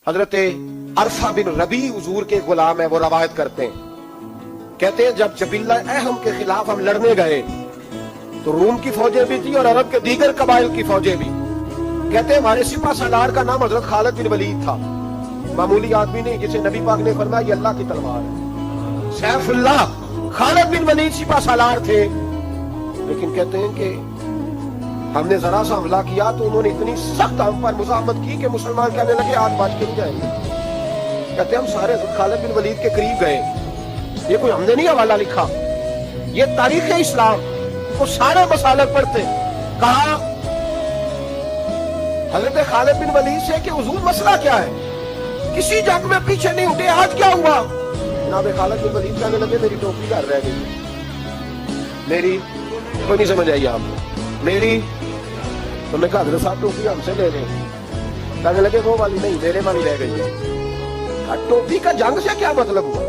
हजरत अरफा बिन रबी हुजूर के गुलाम है, वो रवायत करते हैं, कहते हैं जब जबिल्ला अहम के खिलाफ हम लड़ने गए तो रूम की फौजें भी थी और अरब के दीगर कबाइल की फौजें भी। कहते हैं हमारे सिपा सालार का नाम हजरत खालिद बिन वलीद था, मामूली आदमी नहीं जिसे नबी पाक ने फरमाया ये अल्लाह की तलवार है। सैफुल्लाह खालिद बिन वलीद सिपा सालार थे, लेकिन कहते हैं कि हमने जरा सा हमला किया तो उन्होंने इतनी सख्त हम पर मुज़ाहमत की कि मुसलमान कहने लगे आज बाज के नहीं जाएंगे। कहते हम सारे खालिद बिन वलीद के करीब गए, ये कोई हमने नहीं हवाला लिखा, ये तारीख इस्लाम, वो सारे मसालक पढ़ते। कहा हजरत खालिद बिन वलीद से कि हुजूर मसला क्या है, किसी जंग में पीछे नहीं उठे, आज क्या हुआ। जनाब खालिद बिन वलीद कहने लगे मेरी टोपी घर रह गई, मेरी कोई नहीं समझ आई आपको, मेरी तो मैं कहा हजरत साहब टोपी हमसे ले लें। कहने लगे वो वाली नहीं, मेरे वाली रह गई है। टोपी का जंग से क्या मतलब हुआ,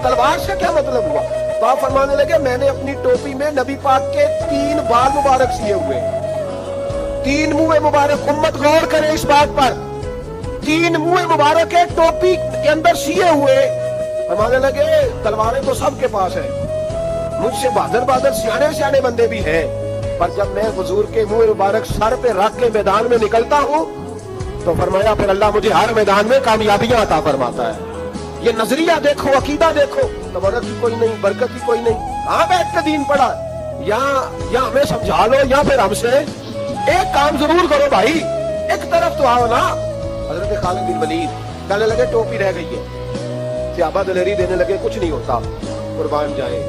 तलवार से क्या मतलब हुआ। तो आप फरमाने लगे मैंने अपनी टोपी में नबी पाक के 3 बाल मुबारक सिए हुए, 3 मुंह मुबारक, उम्मत गौर करे इस बात पर, 3 मुंह मुबारक है टोपी के अंदर सिए हुए। फरमाने लगे तलवारें तो सबके पास है, मुझसे बहादुर बहादुर सियाने सियाने बंदे भी हैं, पर जब मैं हुजूर के मुंह मुबारक सर पे रख के मैदान में निकलता हूँ तो फरमाया फिर अल्लाह मुझे हर मैदान में कामयाबियां अता फरमाता है। ये नजरिया देखो, अकीदा देखो, तबरक की कोई नहीं, बरकत की कोई नहीं, कहाँ बैठ के दीन पड़ा, या हमें समझा लो या फिर हमसे एक काम जरूर करो भाई, एक तरफ तो आओ ना। हजरत खालिद बिन वलीद कहने लगे टोपी रह गई है, सहाबा दिलेरी देने लगे कुछ नहीं होता, कुर्बान जाए।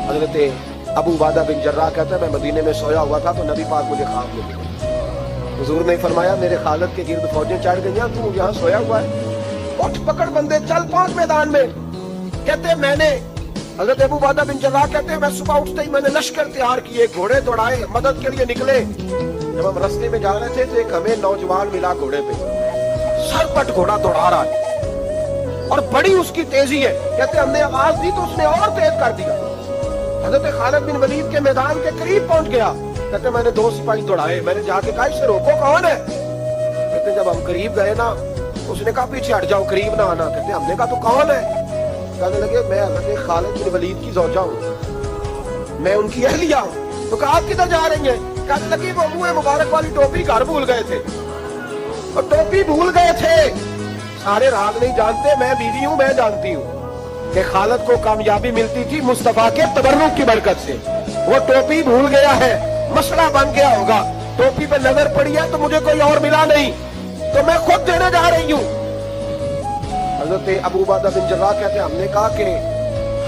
हजरत अबू उबादा बिन जर्राह कहता है मैं मदीने में सोया हुआ था तो नबी पाक मुझे ख्वाब में दिखे, हुजूर ने फरमाया मेरे खालिद के गिर्द फौजें चढ़ गई, तू यहाँ सोया हुआ है, उठ पकड़ बंदे चल पहुंच मैदान में। कहते मैंने, हजरत अबू उबादा बिन जर्राह कहते मैं सुबह उठते ही मैंने लश्कर तैयार किए, घोड़े दौड़ाए, मदद के लिए निकले। जब हम रास्ते में जा रहे थे तो एक हमें नौजवान मिला घोड़े पे, सरपट घोड़ा दौड़ा रहा है और बड़ी उसकी तेजी है। कहते हमने आवाज दी तो उसने और तेज कर दिया, हजरत खालिद बिन वलीद के मैदान के करीब पहुंच गया। कहते मैंने 2 सिपाही दौड़ाए, मैंने जाके कहा इसे रोको कौन है। कहते जब हम करीब गए ना उसने कहा पीछे हट जाओ, करीब ना आना। कहते हमने कहा तो कौन है। कहने लगे मैं हजरत खालिद बिन वलीद की ज़ौजा हूँ, मैं उनकी अहलिया हूँ। तो कहा आप किधर जा रही हैं। कहने लगी वो मुंह मुबारक वाली टोपी घर भूल गए थे, और टोपी भूल गए थे, सारे राज नहीं जानते, मैं बीवी हूँ, मैं जानती हूँ कि खालिद को कामयाबी मिलती थी मुस्तफा के तबर्रुक की बरकत से, वो टोपी भूल गया है, मसला बन गया होगा, टोपी पे नजर पड़ी है तो मुझे कोई और मिला नहीं तो मैं खुद देने जा रही हूँ। हजरत अबू उबादा बिन जर्राह कहते हमने कहा कि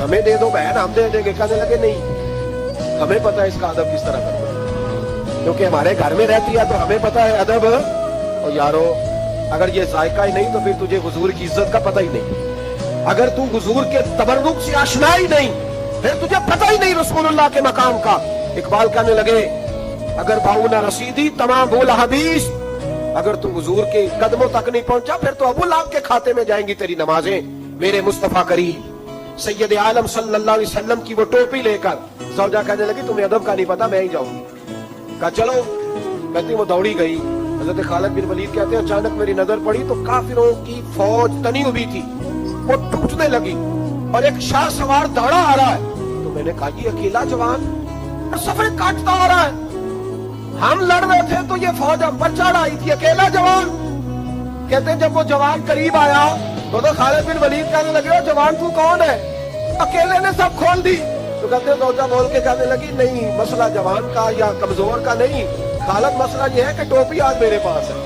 हमें दे दो बहन, हम दे देंगे। कहने लगे नहीं, हमें पता है इसका अदब किस तरह करना है, क्योंकि हमारे घर में रहती है तो हमें पता है अदब। और यारो अगर ये जायका ही नहीं तो फिर तुझे हुजूर की इज्जत का पता ही नहीं, अगर तू हुजूर के तबर्रुक से आशना ही नहीं फिर तुझे पता ही नहीं रसूलुल्लाह के मकाम का। इकबाल कहने लगे अगर बाउना रसीदी तमाम बोल हदीस, अगर तू हुजूर के कदमों तक नहीं पहुंचा फिर तो अबू लाभ के खाते में जाएंगी तेरी नमाजें। मेरे मुस्तफा करीम सैयद आलम सल्लल्लाहु अलैहि वसल्लम की वो टोपी लेकर ज़ौजा कहने लगी तुम्हें अदब का नहीं पता, मैं ही जाऊंगी। कहा चलो, कहती वो दौड़ी गई। हजरत खालिद बिन वलीद कहते हैं अचानक मेरी नजर पड़ी तो काफिरों की फौज तनी हुई थी, वो टूटने लगी और एक शाह सवार दौड़ा आ रहा है। तो मैंने कहा ये अकेला जवान और सफर काटता आ रहा है, हम लड़ रहे थे तो ये फौज हम पर चढ़ आई थी, अकेला जवान। कहते जब वो जवान करीब आया तो खालिद बिन वलीद कहने लगे जवान तू कौन है, अकेले ने सब खोल दी। तो कहते ज़ौजा बोल के कहने लगी नहीं मसला जवान का या कमजोर का नहीं खालिद, मसला ये है कि टोपी आज मेरे पास है,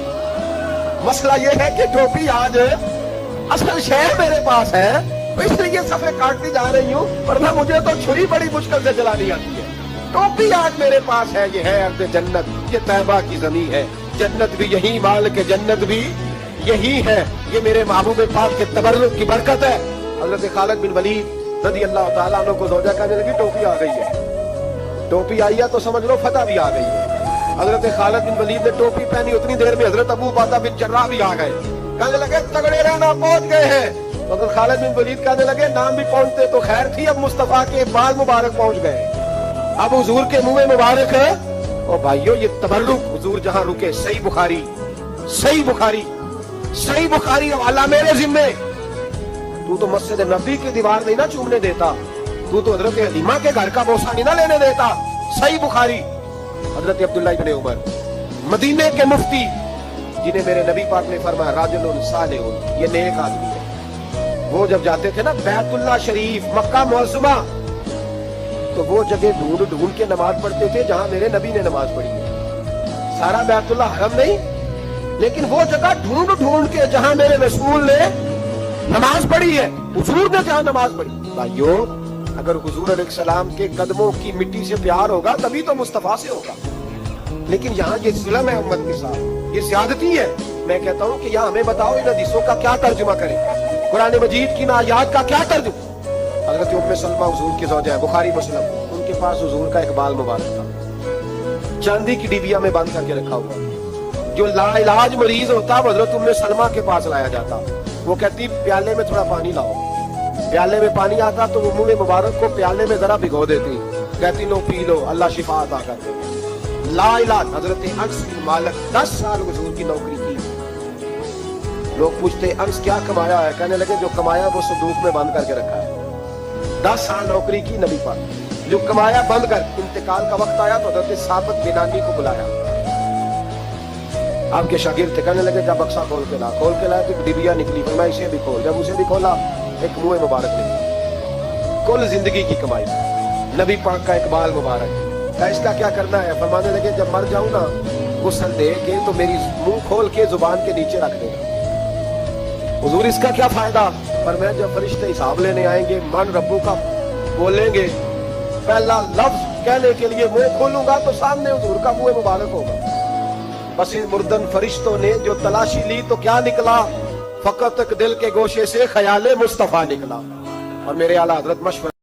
मसला ये है कि टोपी आज असल शहर मेरे पास है, तो इसलिए सफे काटती जा रही हूँ, वरना मुझे तो छुरी बड़ी मुश्किल से चलानी आती है। टोपी आज मेरे पास है, ये है अर्द जन्नत, ये तैबा की जमीन है, जन्नत भी यही, माल के जन्नत भी यही है, ये मेरे महबूब पाक के तबर्रुक की बरकत है। हजरत खालिद बिन वलीद रज़ी अल्लाह तआला अन्हु को ज़ौजा कहने लगी टोपी आ गई है, टोपी आई है तो समझ लो फतह भी आ गई है। हजरत खालिद बिन वलीद ने टोपी पहनी, उतनी देर में हजरत अबू उबादा बिन जर्राह भी आ गए। कहने लगे तगड़े रहना पहुंच गए हैं। तो हजरत खालिद बिन वलीद कहने लगे नाम भी पहुंचते तो खैर थी, अब मुस्तफा के बाल मुबारक पहुंच गए, अब हुजूर के मुंह मुबारक है। और भाइयों ये तबर्रुक हुजूर जहां रुके, सही बुखारी सही बुखारी हवाला मेरे जिम्मे। तू तो मस्जिद नबी की दीवार नहीं ना चूमने देता, तू तो हजरत हलीमा के घर का बोसा नहीं ना लेने देता। सही बुखारी। हजरत अब्दुल्ला इब्ने उमर मदीने के मुफ्ती, जिन्हें मेरे नबी पाक ने फरमाया राजुलुन सालिहुन, ये नेक आदमी है। वो जब जाते थे ना बैतुल्ला शरीफ मक्का मुअज़्ज़मा, तो वो जगह ढूंढ ढूंढ के नमाज पढ़ते थे जहां मेरे नबी ने नमाज पढ़ी है। सारा बैतुल्ला हरम नहीं, लेकिन वो जगह ढूंढ ढूंढ के जहां मेरे रसूल ने नमाज पढ़ी है, हुजूर ने जहां नमाज पढ़ी। भाइयों, अगर हुजूर अलैहिस्सलाम के कदमों की मिट्टी से प्यार होगा तभी तो मुस्तफा से होगा। लेकिन यहाँ ये जुल्म है उम्मत के साथ, ये ज़्यादती है। मैं कहता हूँ कि यहाँ हमें बताओ इन हदीसों का क्या तर्जुमा करें, कुरान मजीद की आयात का क्या तर्जुमा। हज़रत उम्मे सलमा हुजूर की ज़ौजा है, बुखारी मुस्लिम, उनके पास हुजूर का एक बाल मुबारक था, चांदी की डिबिया में बंद करके रखा हुआ। जो लाइलाज मरीज होता वो हज़रत उम्मे सलमा के पास लाया जाता। वो कहती प्याले में थोड़ा पानी लाओ, प्याले में पानी आता तो वो मुंह मुबारक को प्याले में जरा भिगो देती, कहती लो पी लो, अल्लाह शिफा अता कर दे। लाइलाज। हजरत अनस बिन मालिक 10 साल हुजूर की नौकरी की। लोग पूछते अंस क्या कमाया है, कहने लगे जो कमाया वो संदूक में बंद करके रखा है। 10 साल नौकरी की नबी पर, जो कमाया बंद कर। इंतकाल का वक्त आया तो हजरत साबित बिनानी को बुलाया, आपके शागिर्द थे, कहने लगे जब बक्सा खोल के लाया तो डिबिया निकली, फिर मैं इसे भी खोल, जब उसे भी खोला एक मुंह मुबारक निकली। कुल जिंदगी की कमाई, नबी पाक का एक बाल मुबारक। इसका क्या करना है? फरमाने लगे जब मर जाऊं ना गुस्ल दे के तो मेरी मुंह खोल के जुबान के नीचे रख देगा। हुजूर इसका क्या फायदा? पर मैं जब फरिश्ते हिसाब लेने आएंगे, मन रब्बू का बोलेंगे, पहला लफ्ज कहने के लिए मुंह खोलूंगा तो सामने हुजूर का मुंह मुबारक होगा। बस इन मुर्दन फरिश्तों ने जो तलाशी ली तो क्या निकला? फकत दिल के गोशे से ख्याले मुस्तफा निकला। और मेरे आला हजरत मशवरा